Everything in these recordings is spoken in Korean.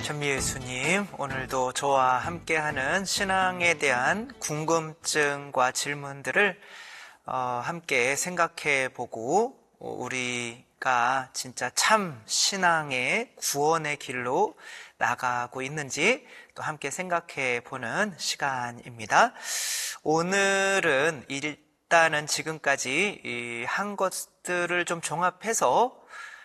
전미예수님, 오늘도 저와 함께하는 신앙에 대한 궁금증과 질문들을 함께 생각해 보고 우리가 진짜 참 신앙의 구원의 길로 나가고 있는지 또 함께 생각해 보는 시간입니다. 오늘은 일단은 지금까지 한 것들을 좀 종합해서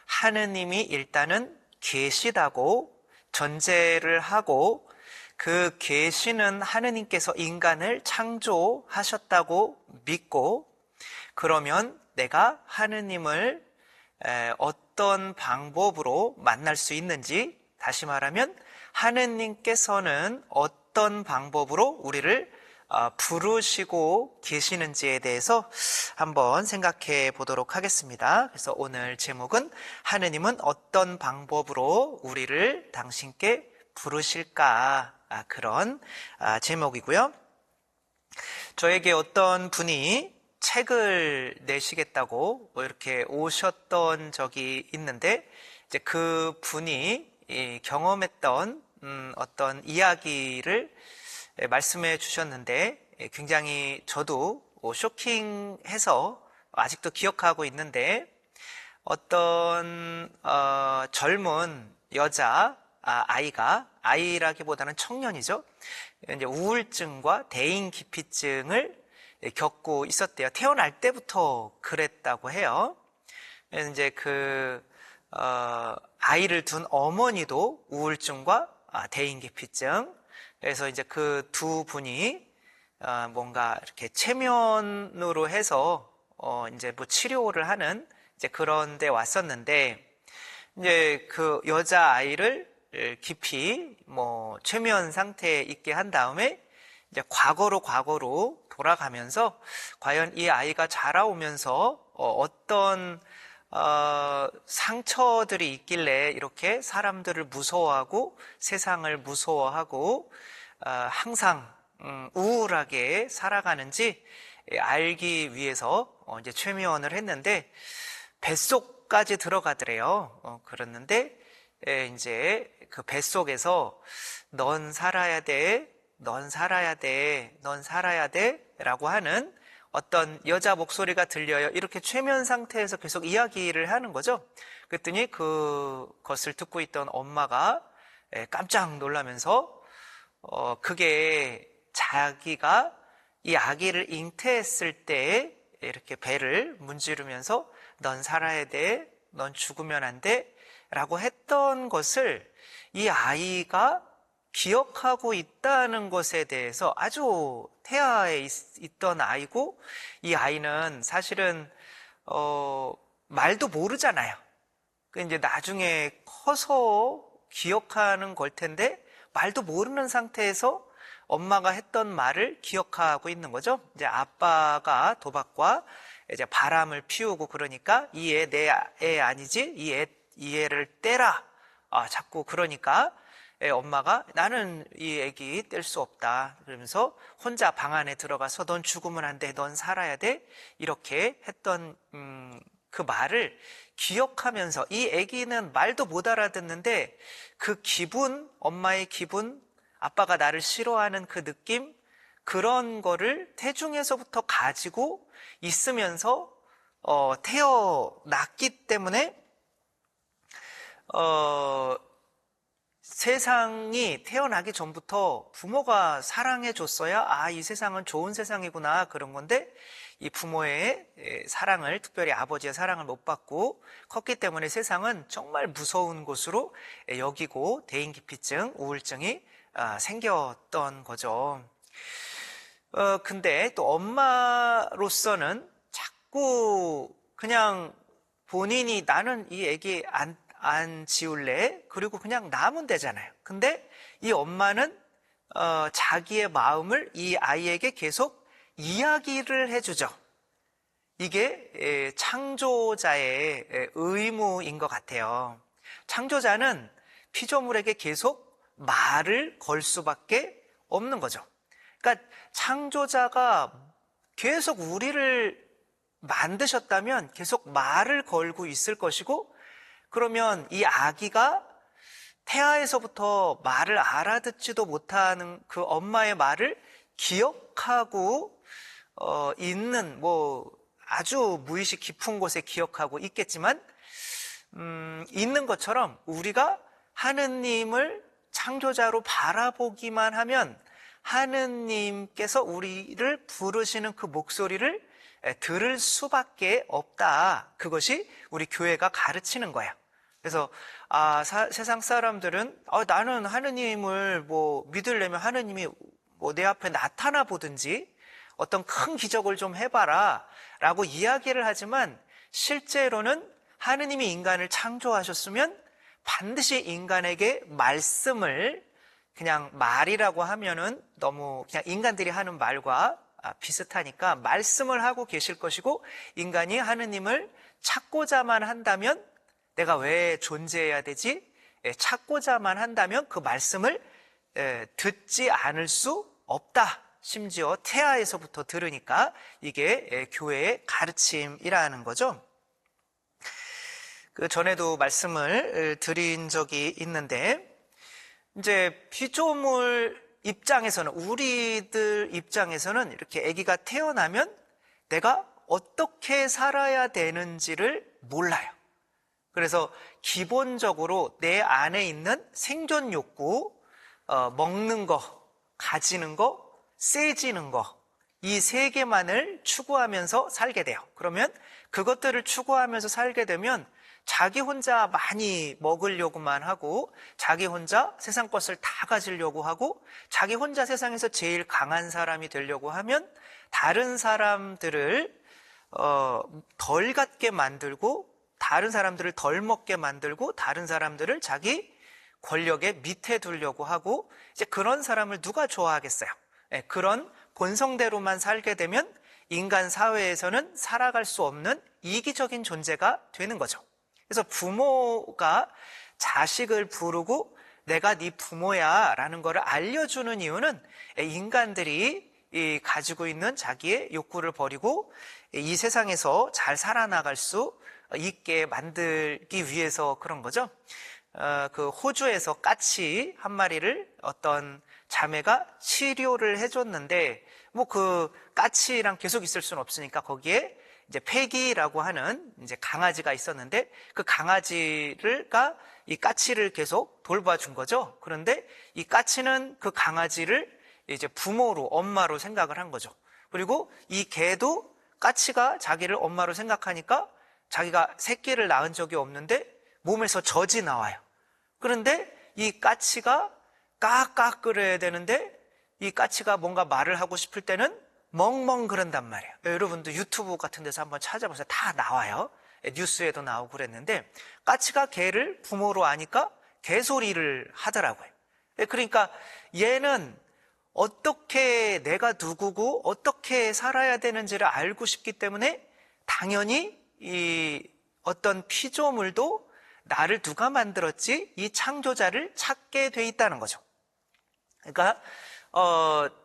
하느님이 일단은 계시다고 전제를 하고 그 계시는 하느님께서 인간을 창조하셨다고 믿고, 그러면 내가 하느님을 어떤 방법으로 만날 수 있는지, 다시 말하면 하느님께서는 어떤 방법으로 우리를 부르시고 계시는지에 대해서 한번 생각해 보도록 하겠습니다. 그래서 오늘 제목은 하느님은 어떤 방법으로 우리를 당신께 부르실까, 그런 제목이고요. 저에게 어떤 분이 책을 내시겠다고 이렇게 오셨던 적이 있는데, 이제 그 분이 경험했던 어떤 이야기를 말씀해 주셨는데, 굉장히 저도 쇼킹해서 아직도 기억하고 있는데, 어떤 젊은 여자 아이라기보다는 청년이죠. 이제 우울증과 대인기피증을 겪고 있었대요. 태어날 때부터 그랬다고 해요. 이제 아이를 둔 어머니도 우울증과 대인기피증. 그래서 이제 그 두 분이 뭔가 이렇게 체면으로 해서 이제 뭐 치료를 하는 이제 그런 데 왔었는데, 이제 그 여자 아이를 깊이 뭐 최면 상태에 있게 한 다음에 이제 과거로 돌아가면서 과연 이 아이가 자라오면서 어떤 상처들이 있길래 이렇게 사람들을 무서워하고 세상을 무서워하고 항상 우울하게 살아가는지 알기 위해서 이제 최면을 했는데, 뱃속까지 들어가더래요. 그랬는데 이제 그 뱃속에서 넌 살아야 돼, 넌 살아야 돼, 넌 살아야 돼 라고 하는 어떤 여자 목소리가 들려요. 이렇게 최면 상태에서 계속 이야기를 하는 거죠. 그랬더니 그것을 듣고 있던 엄마가 깜짝 놀라면서 그게 자기가 이 아기를 잉태했을 때 이렇게 배를 문지르면서 넌 살아야 돼, 넌 죽으면 안 돼 라고 했던 것을 이 아이가 기억하고 있다는 것에 대해서, 아주 태아에 있던 아이고, 이 아이는 사실은 말도 모르잖아요. 그 이제 나중에 커서 기억하는 걸 텐데, 말도 모르는 상태에서 엄마가 했던 말을 기억하고 있는 거죠. 이제 아빠가 도박과 이제 바람을 피우고 그러니까 이 애 내 애 아니지? 이 애를 떼라. 자꾸 그러니까 엄마가 나는 이 애기 뗄 수 없다. 그러면서 혼자 방 안에 들어가서 넌 죽으면 안 돼. 넌 살아야 돼. 이렇게 했던 그 말을 기억하면서, 이 애기는 말도 못 알아듣는데 그 기분, 엄마의 기분, 아빠가 나를 싫어하는 그 느낌, 그런 거를 태중에서부터 가지고 있으면서 태어났기 때문에 세상이 태어나기 전부터 부모가 사랑해줬어야 이 세상은 좋은 세상이구나, 그런 건데, 이 부모의 사랑을, 특별히 아버지의 사랑을 못 받고 컸기 때문에 세상은 정말 무서운 곳으로 여기고 대인기피증, 우울증이 생겼던 거죠. 근데 또 엄마로서는 자꾸 그냥 본인이 나는 이 애기 안 지울래? 그리고 그냥 낳으면 되잖아요. 근데 이 엄마는 자기의 마음을 이 아이에게 계속 이야기를 해주죠. 이게 창조자의 의무인 것 같아요. 창조자는 피조물에게 계속 말을 걸 수밖에 없는 거죠. 그러니까 창조자가 계속 우리를 만드셨다면 계속 말을 걸고 있을 것이고, 그러면 이 아기가 태아에서부터 말을 알아듣지도 못하는 그 엄마의 말을 기억하고 있는, 뭐 아주 무의식 깊은 곳에 기억하고 있겠지만 있는 것처럼 우리가 하느님을 창조자로 바라보기만 하면 하느님께서 우리를 부르시는 그 목소리를 들을 수밖에 없다. 그것이 우리 교회가 가르치는 거야. 그래서 세상 사람들은 나는 하느님을 뭐 믿으려면 하느님이 뭐 내 앞에 나타나 보든지 어떤 큰 기적을 좀 해봐라 라고 이야기를 하지만 실제로는 하느님이 인간을 창조하셨으면 반드시 인간에게 말씀을, 그냥 말이라고 하면은 너무 그냥 인간들이 하는 말과 비슷하니까 말씀을 하고 계실 것이고, 인간이 하느님을 찾고자만 한다면, 내가 왜 존재해야 되지? 찾고자만 한다면 그 말씀을 듣지 않을 수 없다. 심지어 태아에서부터 들으니까 이게 교회의 가르침이라는 거죠. 그 전에도 말씀을 드린 적이 있는데, 이제 피조물 입장에서는, 우리들 입장에서는 이렇게 아기가 태어나면 내가 어떻게 살아야 되는지를 몰라요. 그래서 기본적으로 내 안에 있는 생존 욕구, 먹는 거, 가지는 거, 세지는 거, 이 세 개만을 추구하면서 살게 돼요. 그러면 그것들을 추구하면서 살게 되면 자기 혼자 많이 먹으려고만 하고, 자기 혼자 세상 것을 다 가지려고 하고, 자기 혼자 세상에서 제일 강한 사람이 되려고 하면 다른 사람들을 덜 갖게 만들고, 다른 사람들을 덜 먹게 만들고, 다른 사람들을 자기 권력의 밑에 두려고 하고, 이제 그런 사람을 누가 좋아하겠어요? 그런 본성대로만 살게 되면 인간 사회에서는 살아갈 수 없는 이기적인 존재가 되는 거죠. 그래서 부모가 자식을 부르고 내가 네 부모야 라는 것을 알려주는 이유는 인간들이 가지고 있는 자기의 욕구를 버리고 이 세상에서 잘 살아나갈 수 있게 만들기 위해서 그런 거죠. 그 호주에서 까치 한 마리를 어떤 자매가 치료를 해줬는데, 뭐 그 까치랑 계속 있을 수는 없으니까 거기에 이제 패기라고 하는 이제 강아지가 있었는데, 그 강아지가 이 까치를 계속 돌봐준 거죠. 그런데 이 까치는 그 강아지를 이제 부모로, 엄마로 생각을 한 거죠. 그리고 이 개도 까치가 자기를 엄마로 생각하니까 자기가 새끼를 낳은 적이 없는데 몸에서 젖이 나와요. 그런데 이 까치가 깍깍 끓여야 되는데 이 까치가 뭔가 말을 하고 싶을 때는 멍멍 그런단 말이에요. 여러분도 유튜브 같은 데서 한번 찾아보세요. 다 나와요. 뉴스에도 나오고 그랬는데, 까치가 개를 부모로 아니까 개소리를 하더라고요. 그러니까 얘는 어떻게 내가 누구고 어떻게 살아야 되는지를 알고 싶기 때문에 당연히 이 어떤 피조물도 나를 누가 만들었지? 이 창조자를 찾게 돼 있다는 거죠. 그러니까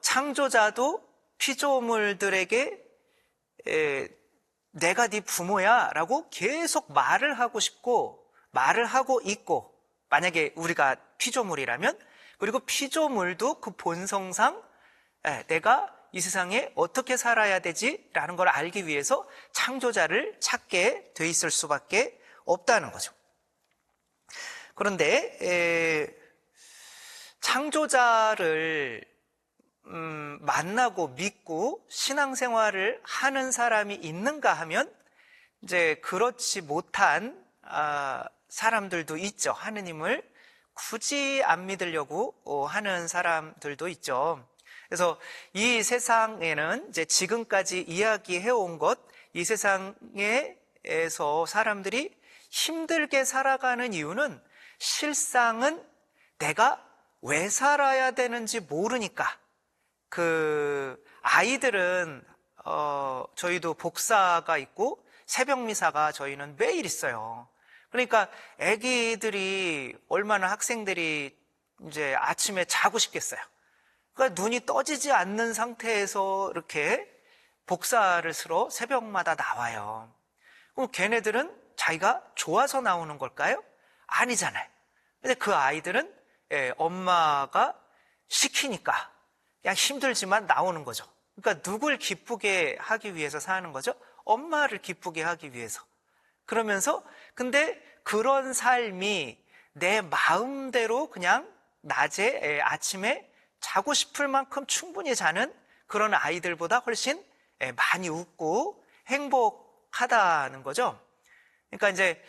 창조자도 피조물들에게 내가 네 부모야 라고 계속 말을 하고 싶고 말을 하고 있고, 만약에 우리가 피조물이라면, 그리고 피조물도 그 본성상 내가 이 세상에 어떻게 살아야 되지? 라는 걸 알기 위해서 창조자를 찾게 돼 있을 수밖에 없다는 거죠. 그런데 창조자를 만나고 믿고 신앙생활을 하는 사람이 있는가 하면 이제 그렇지 못한 사람들도 있죠. 하느님을 굳이 안 믿으려고 하는 사람들도 있죠. 그래서 이 세상에는 이제 지금까지 이야기해온 것, 이 세상에서 사람들이 힘들게 살아가는 이유는 실상은 내가 왜 살아야 되는지 모르니까. 그 아이들은 저희도 복사가 있고 새벽 미사가 저희는 매일 있어요. 그러니까 아기들이 얼마나, 학생들이 이제 아침에 자고 싶겠어요. 그러니까 눈이 떠지지 않는 상태에서 이렇게 복사를 쓰러 새벽마다 나와요. 그럼 걔네들은 자기가 좋아서 나오는 걸까요? 아니잖아요. 근데 그 아이들은 엄마가 시키니까 그냥 힘들지만 나오는 거죠. 그러니까 누굴 기쁘게 하기 위해서 사는 거죠? 엄마를 기쁘게 하기 위해서. 그러면서 근데 그런 삶이 내 마음대로 그냥 낮에 아침에 자고 싶을 만큼 충분히 자는 그런 아이들보다 훨씬 많이 웃고 행복하다는 거죠. 그러니까 이제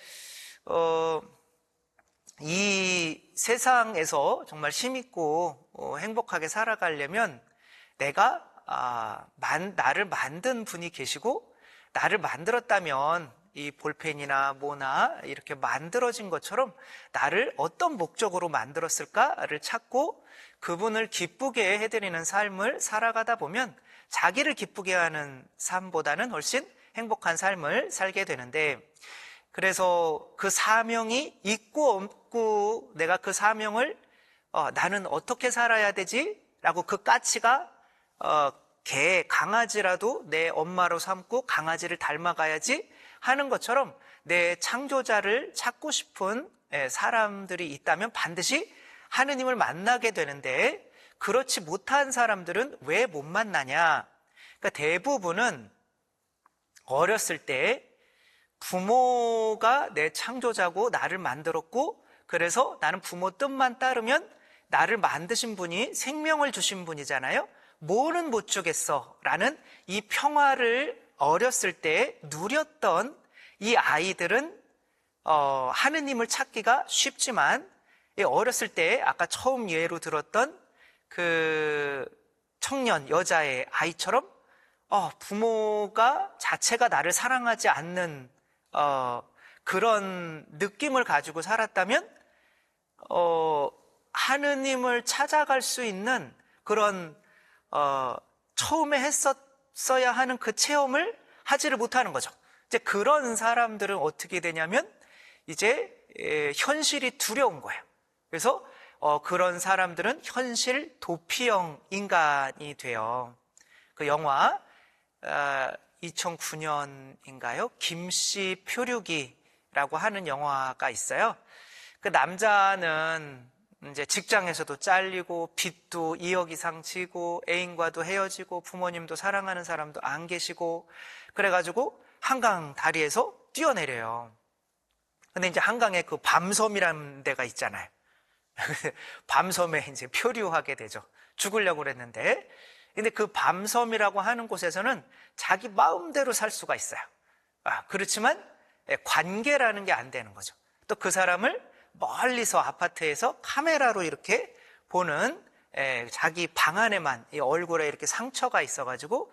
이 세상에서 정말 힘있고 행복하게 살아가려면 내가 나를 만든 분이 계시고 나를 만들었다면 이 볼펜이나 뭐나 이렇게 만들어진 것처럼 나를 어떤 목적으로 만들었을까를 찾고 그분을 기쁘게 해드리는 삶을 살아가다 보면 자기를 기쁘게 하는 삶보다는 훨씬 행복한 삶을 살게 되는데, 그래서 그 사명이 있고 없고 내가 그 사명을 나는 어떻게 살아야 되지? 라고 그 까치가 개, 강아지라도 내 엄마로 삼고 강아지를 닮아가야지 하는 것처럼 내 창조자를 찾고 싶은 사람들이 있다면 반드시 하느님을 만나게 되는데, 그렇지 못한 사람들은 왜 못 만나냐? 그러니까 대부분은 어렸을 때 부모가 내 창조자고 나를 만들었고, 그래서 나는 부모 뜻만 따르면 나를 만드신 분이 생명을 주신 분이잖아요. 뭐는 못 주겠어 라는 이 평화를 어렸을 때 누렸던 이 아이들은 하느님을 찾기가 쉽지만, 어렸을 때 아까 처음 예로 들었던 그 청년 여자의 아이처럼 부모가 자체가 나를 사랑하지 않는 그런 느낌을 가지고 살았다면 하느님을 찾아갈 수 있는 그런 처음에 했었어야 하는 그 체험을 하지를 못하는 거죠. 이제 그런 사람들은 어떻게 되냐면 이제 현실이 두려운 거예요. 그래서 그런 사람들은 현실 도피형 인간이 돼요. 그 영화 2009년인가요? 김씨 표류기라고 하는 영화가 있어요. 그 남자는 이제 직장에서도 잘리고 빚도 2억 이상 지고 애인과도 헤어지고 부모님도 사랑하는 사람도 안 계시고 그래가지고 한강 다리에서 뛰어내려요. 근데 이제 한강에 그 밤섬이라는 데가 있잖아요. 밤섬에 이제 표류하게 되죠. 죽으려고 그랬는데. 근데 그 밤섬이라고 하는 곳에서는 자기 마음대로 살 수가 있어요. 그렇지만 관계라는 게 안 되는 거죠. 또 그 사람을 멀리서 아파트에서 카메라로 이렇게 보는 자기 방 안에만 이 얼굴에 이렇게 상처가 있어가지고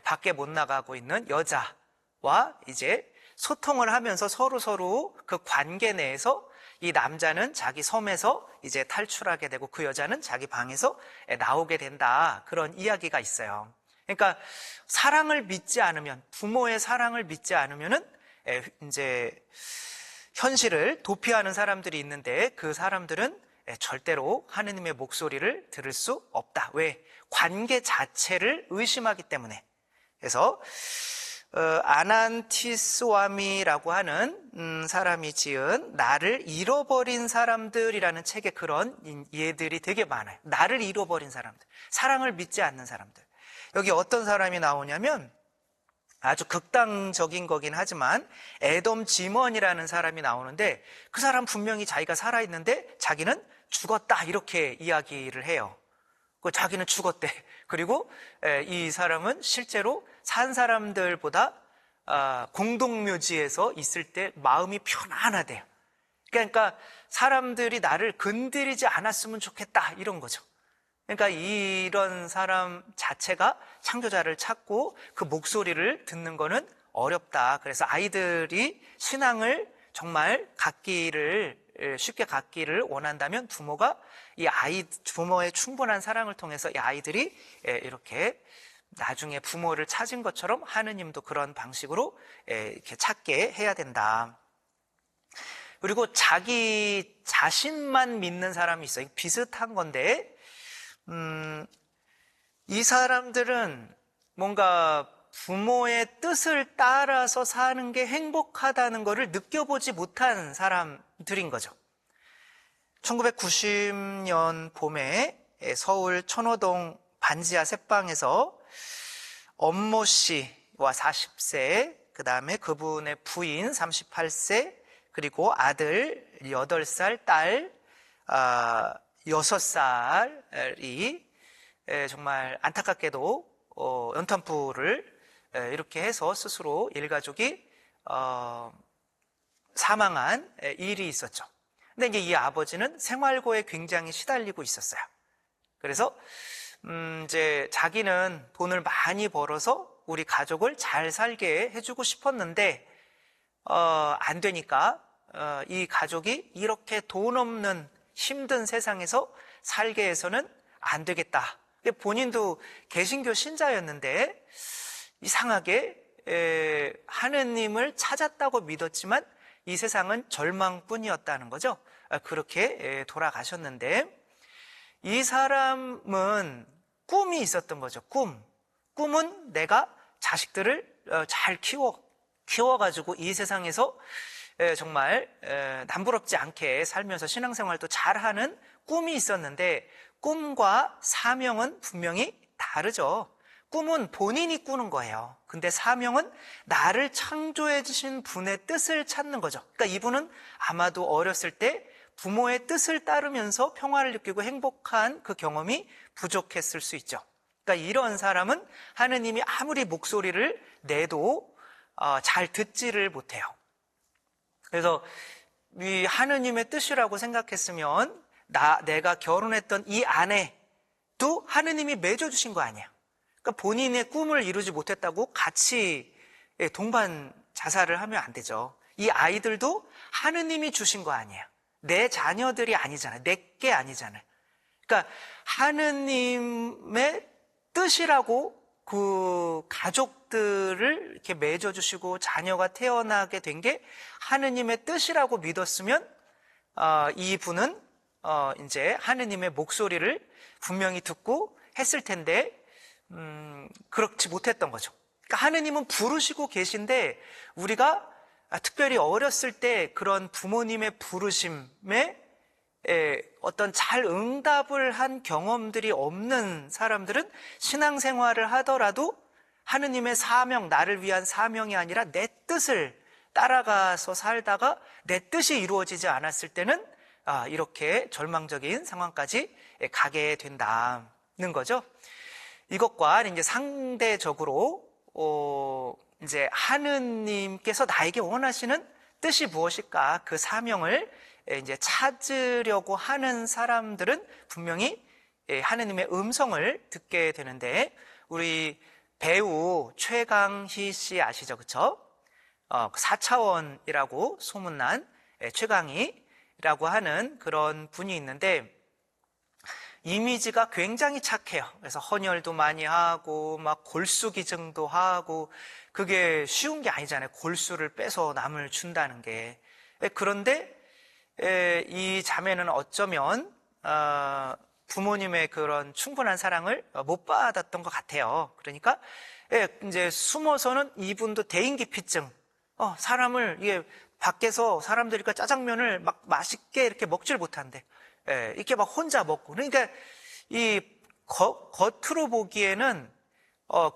밖에 못 나가고 있는 여자와 이제 소통을 하면서 서로 그 관계 내에서 이 남자는 자기 섬에서 이제 탈출하게 되고 그 여자는 자기 방에서 나오게 된다. 그런 이야기가 있어요. 그러니까 사랑을 믿지 않으면, 부모의 사랑을 믿지 않으면은 이제 현실을 도피하는 사람들이 있는데 그 사람들은 절대로 하느님의 목소리를 들을 수 없다. 왜? 관계 자체를 의심하기 때문에. 그래서 아난티스와미라고 하는 사람이 지은 나를 잃어버린 사람들이라는 책에 그런 예들이 되게 많아요. 나를 잃어버린 사람들, 사랑을 믿지 않는 사람들. 여기 어떤 사람이 나오냐면 아주 극단적인 거긴 하지만 에돔 지먼이라는 사람이 나오는데 그 사람 분명히 자기가 살아있는데 자기는 죽었다 이렇게 이야기를 해요. 자기는 죽었대. 그리고 이 사람은 실제로 산 사람들보다 공동묘지에서 있을 때 마음이 편안하대요. 그러니까 사람들이 나를 건드리지 않았으면 좋겠다 이런 거죠. 그러니까 이런 사람 자체가 창조자를 찾고 그 목소리를 듣는 거는 어렵다. 그래서 아이들이 신앙을 정말 쉽게 갖기를 원한다면 부모가 부모의 충분한 사랑을 통해서 이 아이들이 이렇게 나중에 부모를 찾은 것처럼 하느님도 그런 방식으로 이렇게 찾게 해야 된다. 그리고 자기 자신만 믿는 사람이 있어요. 비슷한 건데 이 사람들은 뭔가 부모의 뜻을 따라서 사는 게 행복하다는 것을 느껴보지 못한 사람들인 거죠. 1990년 봄에 서울 천호동 반지하 새방에서 엄모 씨와 40세, 그 다음에 그분의 부인 38세, 그리고 아들 8살, 딸 6살이 정말 안타깝게도 연탄불을 이렇게 해서 스스로 일가족이 사망한 일이 있었죠. 근데 이제 이 아버지는 생활고에 굉장히 시달리고 있었어요. 그래서 이제 자기는 돈을 많이 벌어서 우리 가족을 잘 살게 해주고 싶었는데 안 되니까 이 가족이 이렇게 돈 없는 힘든 세상에서 살게 해서는 안 되겠다. 본인도 개신교 신자였는데 이상하게 하느님을 찾았다고 믿었지만 이 세상은 절망뿐이었다는 거죠. 그렇게 돌아가셨는데 이 사람은 꿈이 있었던 거죠. 꿈은 내가 자식들을 잘 키워가지고 이 세상에서 정말 남부럽지 않게 살면서 신앙생활도 잘하는 꿈이 있었는데 꿈과 사명은 분명히 다르죠. 꿈은 본인이 꾸는 거예요. 근데 사명은 나를 창조해 주신 분의 뜻을 찾는 거죠. 그러니까 이분은 아마도 어렸을 때 부모의 뜻을 따르면서 평화를 느끼고 행복한 그 경험이 부족했을 수 있죠. 그러니까 이런 사람은 하느님이 아무리 목소리를 내도 잘 듣지를 못해요. 그래서 이 하느님의 뜻이라고 생각했으면 내가 결혼했던 이 아내도 하느님이 맺어주신 거 아니에요. 그러니까 본인의 꿈을 이루지 못했다고 같이 동반 자살을 하면 안 되죠. 이 아이들도 하느님이 주신 거 아니에요. 내 자녀들이 아니잖아요. 내게 아니잖아요. 그러니까 하느님의 뜻이라고 그 가족들을 이렇게 맺어주시고 자녀가 태어나게 된 게 하느님의 뜻이라고 믿었으면 이분은 이제 하느님의 목소리를 분명히 듣고 했을 텐데 그렇지 못했던 거죠. 그러니까 하느님은 부르시고 계신데 우리가 특별히 어렸을 때 그런 부모님의 부르심에 어떤 잘 응답을 한 경험들이 없는 사람들은 신앙생활을 하더라도 하느님의 사명, 나를 위한 사명이 아니라 내 뜻을 따라가서 살다가 내 뜻이 이루어지지 않았을 때는 이렇게 절망적인 상황까지 가게 된다는 거죠. 이것과 이제 상대적으로 이제 하느님께서 나에게 원하시는 뜻이 무엇일까? 그 사명을 이제 찾으려고 하는 사람들은 분명히 하느님의 음성을 듣게 되는데 우리 배우 최강희 씨 아시죠? 그쵸? 4차원이라고 소문난 최강희라고 하는 그런 분이 있는데 이미지가 굉장히 착해요. 그래서 헌혈도 많이 하고 막 골수 기증도 하고 그게 쉬운 게 아니잖아요. 골수를 빼서 남을 준다는 게. 그런데 이 자매는 어쩌면 부모님의 그런 충분한 사랑을 못 받았던 것 같아요. 그러니까 이제 숨어서는 이분도 대인기피증, 사람을 이게 밖에서 사람들이 짜장면을 막 맛있게 이렇게 먹질 못한대. 이렇게 막 혼자 먹고. 그러니까 이 겉으로 보기에는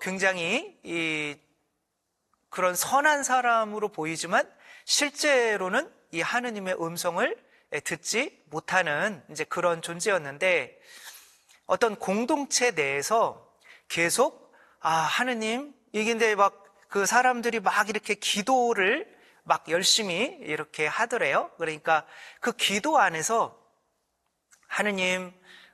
굉장히 그런 선한 사람으로 보이지만 실제로는 이 하느님의 음성을 듣지 못하는 이제 그런 존재였는데 어떤 공동체 내에서 계속 하느님 이긴데 막 그 사람들이 막 이렇게 기도를 막 열심히 이렇게 하더래요. 그러니까 그 기도 안에서 하느님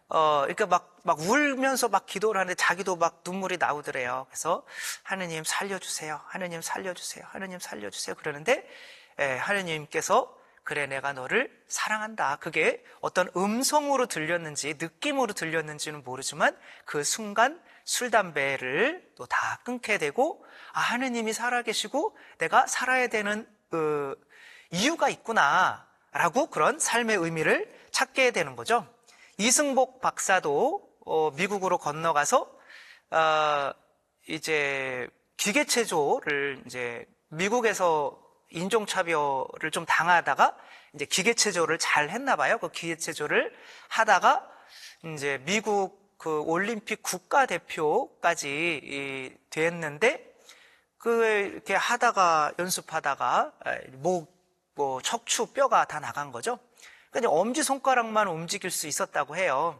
그러니까 막 울면서 막 기도를 하는데 자기도 막 눈물이 나오더래요. 그래서 하느님 살려주세요. 하느님 살려주세요. 하느님 살려주세요. 그러는데 하느님께서 그래 내가 너를 사랑한다. 그게 어떤 음성으로 들렸는지 느낌으로 들렸는지는 모르지만 그 순간 술, 담배를 또 다 끊게 되고 하느님이 살아계시고 내가 살아야 되는 이유가 있구나 라고 그런 삶의 의미를 찾게 되는 거죠. 이승복 박사도 미국으로 건너가서 이제 기계체조를 이제 미국에서 인종차별을 좀 당하다가 이제 기계체조를 잘 했나 봐요. 그 기계체조를 하다가 이제 미국 그 올림픽 국가대표까지 됐는데 그 이렇게 하다가 연습하다가 뭐 척추 뼈가 다 나간 거죠. 그러니까 엄지손가락만 움직일 수 있었다고 해요.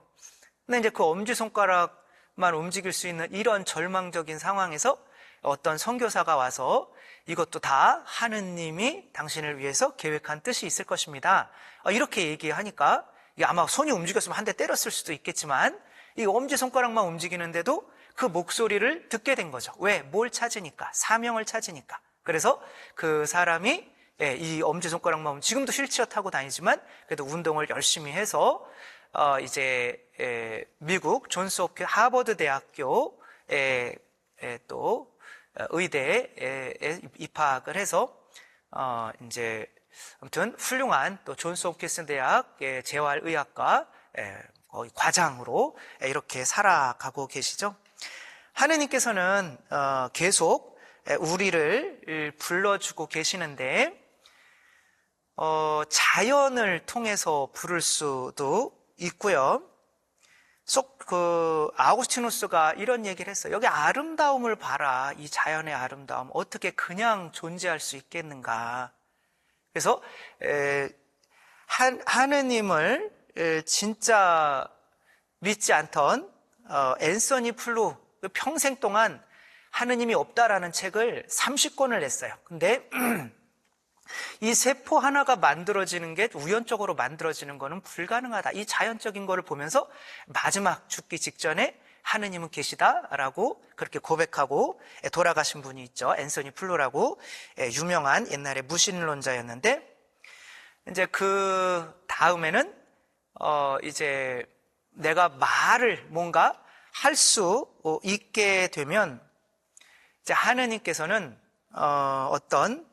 근데 이제 그 엄지손가락만 움직일 수 있는 이런 절망적인 상황에서 어떤 선교사가 와서 이것도 다 하느님이 당신을 위해서 계획한 뜻이 있을 것입니다. 이렇게 얘기하니까 이게 아마 손이 움직였으면 한 대 때렸을 수도 있겠지만 이 엄지손가락만 움직이는데도 그 목소리를 듣게 된 거죠. 왜? 뭘 찾으니까. 사명을 찾으니까. 그래서 그 사람이 이 엄지손가락만 지금도 휠체어 타고 다니지만 그래도 운동을 열심히 해서 이제 미국 존스 홉킨스 하버드 대학교에 또 의대에 입학을 해서 이제 아무튼 훌륭한 또 존스 홉킨스 대학 재활의학과 거의 과장으로 이렇게 살아가고 계시죠. 하느님께서는 계속 우리를 불러주고 계시는데 자연을 통해서 부를 수도 있고요. 아우구스티누스가 이런 얘기를 했어요. 여기 아름다움을 봐라. 이 자연의 아름다움. 어떻게 그냥 존재할 수 있겠는가. 그래서 하느님을 진짜 믿지 않던 앤서니 플루 평생 동안 하느님이 없다라는 책을 30권을 냈어요. 근데 이 세포 하나가 만들어지는 게 우연적으로 만들어지는 거는 불가능하다. 이 자연적인 거를 보면서 마지막 죽기 직전에 하느님은 계시다라고 그렇게 고백하고 돌아가신 분이 있죠. 앤서니 플루라고 유명한 옛날에 무신론자였는데 이제 그 다음에는 이제 내가 말을 뭔가 할 수 있게 되면 이제 하느님께서는 어떤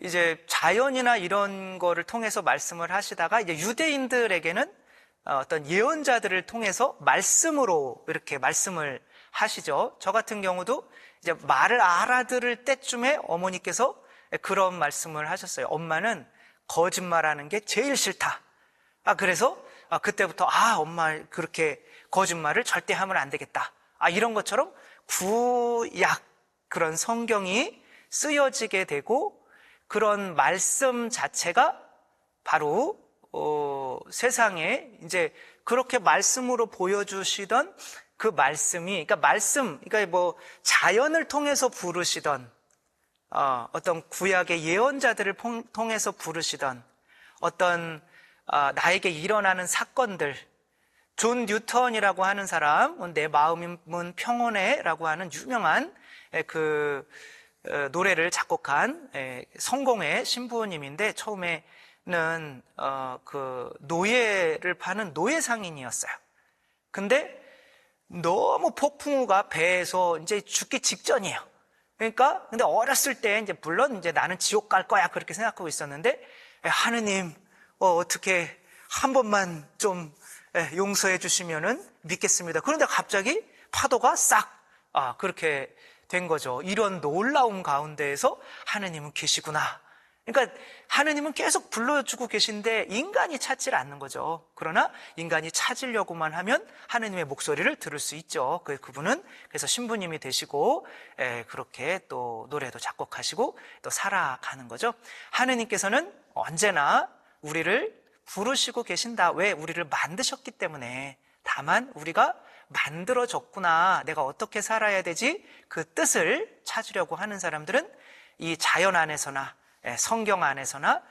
이제 자연이나 이런 거를 통해서 말씀을 하시다가 이제 유대인들에게는 어떤 예언자들을 통해서 말씀으로 이렇게 말씀을 하시죠. 저 같은 경우도 이제 말을 알아들을 때쯤에 어머니께서 그런 말씀을 하셨어요. 엄마는 거짓말하는 게 제일 싫다. 그래서 그때부터 엄마 그렇게 거짓말을 절대 하면 안 되겠다. 이런 것처럼 구약 그런 성경이 쓰여지게 되고 그런 말씀 자체가 바로 세상에 이제 그렇게 말씀으로 보여주시던 그 말씀이 그러니까 뭐 자연을 통해서 부르시던 어떤 구약의 예언자들을 통해서 부르시던 어떤 나에게 일어나는 사건들, 존 뉴턴이라고 하는 사람, 내 마음은 평온해라고 하는 유명한 그 노래를 작곡한 성공의 신부님인데 처음에는 그 노예를 파는 노예 상인이었어요. 근데 너무 폭풍우가 배에서 이제 죽기 직전이에요. 그러니까 근데 어렸을 때 이제 물론 이제 나는 지옥 갈 거야 그렇게 생각하고 있었는데 하느님 어떻게 한 번만 좀 용서해 주시면은 믿겠습니다. 그런데 갑자기 파도가 싹 그렇게 된 거죠. 이런 놀라움 가운데에서 하느님은 계시구나. 그러니까 하느님은 계속 불러주고 계신데 인간이 찾지를 않는 거죠. 그러나 인간이 찾으려고만 하면 하느님의 목소리를 들을 수 있죠. 그분은 그래서 신부님이 되시고 그렇게 또 노래도 작곡하시고 또 살아가는 거죠. 하느님께서는 언제나 우리를 부르시고 계신다. 왜? 우리를 만드셨기 때문에. 다만 우리가 만들어졌구나. 내가 어떻게 살아야 되지? 그 뜻을 찾으려고 하는 사람들은 이 자연 안에서나 성경 안에서나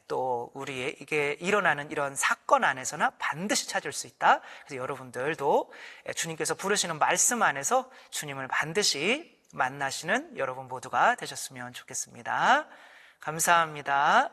또 우리에게 일어나는 이런 사건 안에서나 반드시 찾을 수 있다. 그래서 여러분들도 주님께서 부르시는 말씀 안에서 주님을 반드시 만나시는 여러분 모두가 되셨으면 좋겠습니다. 감사합니다.